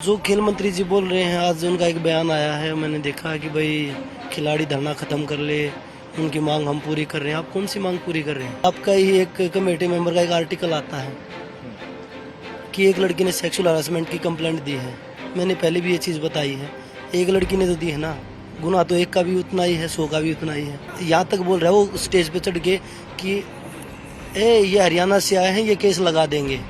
जो खेल मंत्री जी बोल रहे हैं, आज उनका एक बयान आया है, मैंने देखा कि भाई खिलाड़ी धरना खत्म कर ले, उनकी मांग हम पूरी कर रहे हैं। आप कौन सी मांग पूरी कर रहे हैं? आपका ही एक कमेटी मेंबर का एक आर्टिकल आता है कि एक लड़की ने सेक्सुअल हरासमेंट की कंप्लेंट दी है। मैंने पहले भी ये चीज़ बताई है, एक लड़की ने तो दी है ना, गुनाह तो एक का भी उतना ही है, 100 का भी उतना ही है। यहाँ तक बोल रहा है वो स्टेज पे चढ़ के कि ये हरियाणा से आए हैं, ये केस लगा देंगे,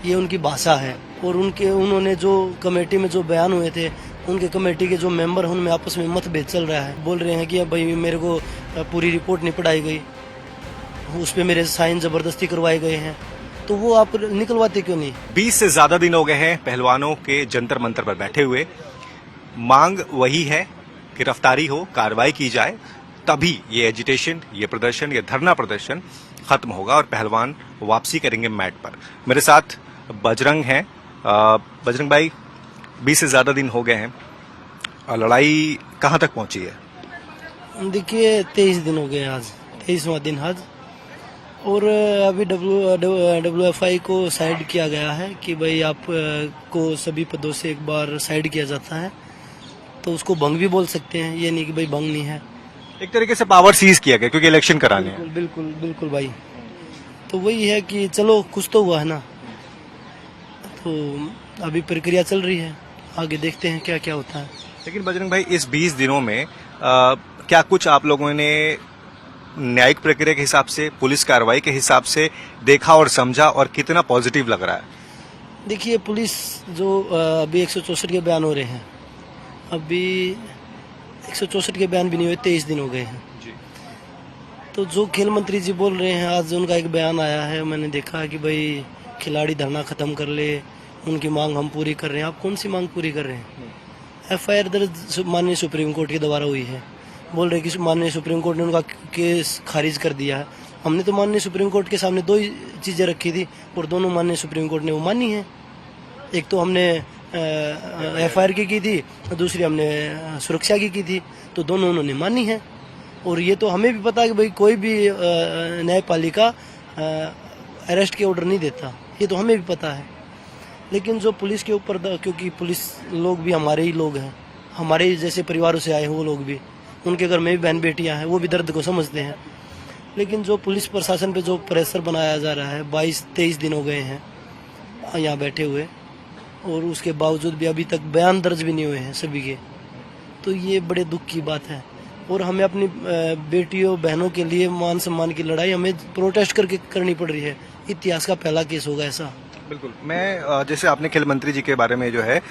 ये उनकी भाषा है। और उन्होंने जो कमेटी में जो बयान हुए थे, उनके कमेटी के जो मेंबर हैं उनमें आपस में मतभेद चल रहा है। बोल रहे हैं कि भाई मेरे को पूरी रिपोर्ट नहीं पढ़ाई गई, उस पर मेरे साइन जबरदस्ती करवाए गए हैं, तो वो आप निकलवाते क्यों नहीं? 20 से ज्यादा दिन हो गए हैं पहलवानों के जंतर मंतर पर बैठे हुए। मांग वही है, गिरफ्तारी हो, कार्रवाई की जाए, तभी ये एजिटेशन, ये प्रदर्शन, ये धरना प्रदर्शन खत्म होगा और पहलवान वापसी करेंगे मैट पर। मेरे साथ बजरंग हैं। बजरंग भाई, 20 से ज्यादा दिन हो गए हैं, लड़ाई कहाँ तक पहुंची है? देखिए 23 दिन हो गए आज, 23वां दिन आज। और अभी WFI को साइड किया गया है कि भाई आप को सभी पदों से एक बार साइड किया जाता है, तो उसको भंग भी बोल सकते हैं, ये नहीं कि भाई भंग नहीं है। एक तरीके से पावर सीज किया गया क्योंकि इलेक्शन कराने हैं। बिल्कुल बिल्कुल भाई, तो वही है कि चलो कुछ तो हुआ है ना, तो अभी प्रक्रिया चल रही है, आगे देखते हैं क्या क्या होता है। लेकिन बजरंग भाई, इस 20 दिनों में क्या कुछ आप लोगों ने न्यायिक प्रक्रिया के हिसाब से, पुलिस कार्रवाई के हिसाब से देखा और समझा, और कितना पॉजिटिव लग रहा है? देखिए पुलिस जो अभी 164 के बयान हो रहे हैं, अभी 164 के बयान भी नहीं हुए, 23 दिन हो गए हैं जी। तो जो खेल मंत्री जी बोल रहे हैं, आज उनका एक बयान आया है, मैंने देखा कि भाई खिलाड़ी धरना खत्म कर ले, उनकी मांग हम पूरी कर रहे हैं। आप कौन सी मांग पूरी कर रहे हैं? FIR दर्ज माननीय सुप्रीम कोर्ट के द्वारा हुई है, बोल रहे कि माननीय सुप्रीम कोर्ट ने उनका केस खारिज कर दिया है। हमने तो माननीय सुप्रीम कोर्ट के सामने दो ही चीज़ें रखी थी, और दोनों माननीय सुप्रीम कोर्ट ने वो मानी है। एक तो हमने FIR की थी, दूसरी हमने सुरक्षा की थी, तो दोनों उन्होंने मानी है। और ये तो हमें भी पता है कि भाई कोई भी न्यायपालिका अरेस्ट के ऑर्डर नहीं देता, ये तो हमें भी पता है। लेकिन जो पुलिस के ऊपर, क्योंकि पुलिस लोग भी हमारे ही लोग हैं, हमारे ही जैसे परिवारों से आए हैं वो लोग भी, उनके घर में भी बहन बेटियां हैं, वो भी दर्द को समझते हैं। लेकिन जो पुलिस प्रशासन पे जो प्रेशर बनाया जा रहा है, 22-23 दिन हो गए हैं यहाँ बैठे हुए, और उसके बावजूद भी अभी तक बयान दर्ज भी नहीं हुए हैं सभी के, तो ये बड़े दुख की बात है। और हमें अपनी बेटियों बहनों के लिए मान सम्मान की लड़ाई हमें प्रोटेस्ट करके करनी पड़ रही है। इतिहास का पहला केस होगा ऐसा। बिल्कुल। मैं जैसे आपने खेल मंत्री जी के बारे में जो है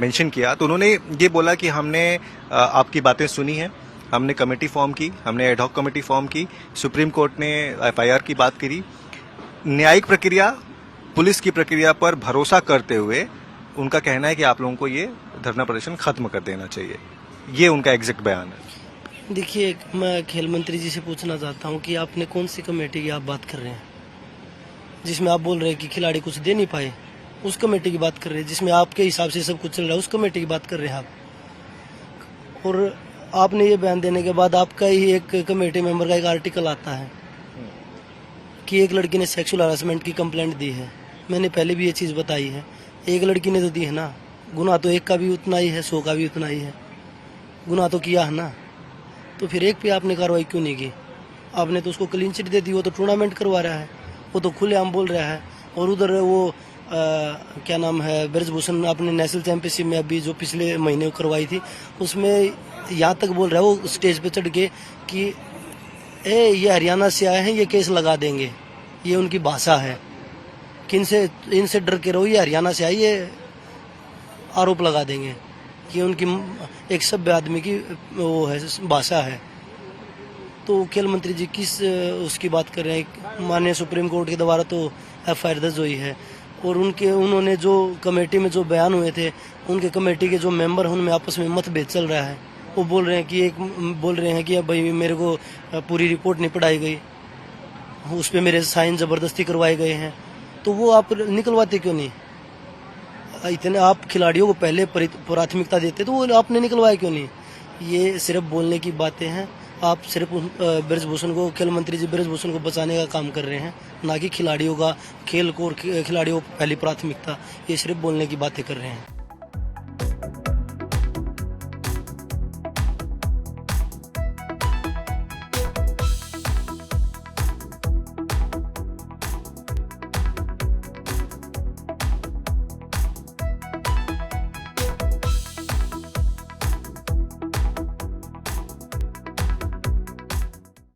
मेंशन किया, तो उन्होंने ये बोला कि हमने आपकी बातें सुनी हैं, हमने कमेटी फॉर्म की, हमने एडहॉक कमेटी फॉर्म की, सुप्रीम कोर्ट ने FIR की बात करी। न्यायिक प्रक्रिया, पुलिस की प्रक्रिया पर भरोसा करते हुए उनका कहना है कि आप लोगों को ये धरना प्रदर्शन खत्म कर देना चाहिए। ये उनका एग्जैक्ट बयान है। देखिए, मैं खेल मंत्री जी से पूछना चाहता हूँ कि आपने कौन सी कमेटी की आप बात कर रहे हैं, जिसमें आप बोल रहे हैं कि खिलाड़ी कुछ दे नहीं पाए? उस कमेटी की बात कर रहे हैं जिसमें आपके हिसाब से सब कुछ चल रहा है, उस कमेटी की बात कर रहे हैं आप। और आपने ये बयान देने के बाद आपका ही एक कमेटी मेंबर का एक आर्टिकल आता है कि एक लड़की ने सेक्सुअल हरासमेंट की कंप्लेंट दी है। मैंने पहले भी ये चीज़ बताई है, एक लड़की ने तो दी है ना, गुनाह तो एक का भी उतना ही है, 100 का भी उतना ही है। गुनाह तो किया है ना, तो फिर एक पे आपने कार्रवाई क्यों नहीं की? आपने तो उसको क्लीन चिट दे दी, वो तो टूर्नामेंट करवा रहा है, वो तो खुलेआम बोल रहा है। और उधर वो क्या नाम है, ब्रजभूषण अपने नेशनल चैंपियनशिप में अभी जो पिछले महीने करवाई थी, उसमें यहाँ तक बोल रहा है वो स्टेज पे चढ़ के कि ये हरियाणा से आए हैं, ये केस लगा देंगे, ये उनकी भाषा है, कि इनसे डर के रहो, ये हरियाणा से आई, ये आरोप लगा देंगे, ये उनकी एक सभ्य आदमी की वो है, भाषा है। तो खेल मंत्री जी किस उसकी बात कर रहे हैं? माननीय सुप्रीम कोर्ट के द्वारा तो FIR दर्ज हुई है, और उन्होंने जो कमेटी में जो बयान हुए थे, उनके कमेटी के जो मेंबर हैं उनमें आपस में मतभेद चल रहा है। वो बोल रहे हैं कि भाई मेरे को पूरी रिपोर्ट नहीं पढ़ाई गई, उस पर मेरे साइन जबरदस्ती करवाए गए हैं, तो वो आप निकलवाते क्यों नहीं? इतने आप खिलाड़ियों को पहले प्राथमिकता देते, तो वो आपने निकलवाया क्यों नहीं? ये सिर्फ बोलने की बातें हैं। आप सिर्फ ब्रजभूषण को, खेल मंत्री जी ब्रजभूषण को बचाने का काम कर रहे हैं, ना कि खिलाड़ियों का, खेल को और खिलाड़ियों को पहली प्राथमिकता, ये सिर्फ बोलने की बातें कर रहे हैं।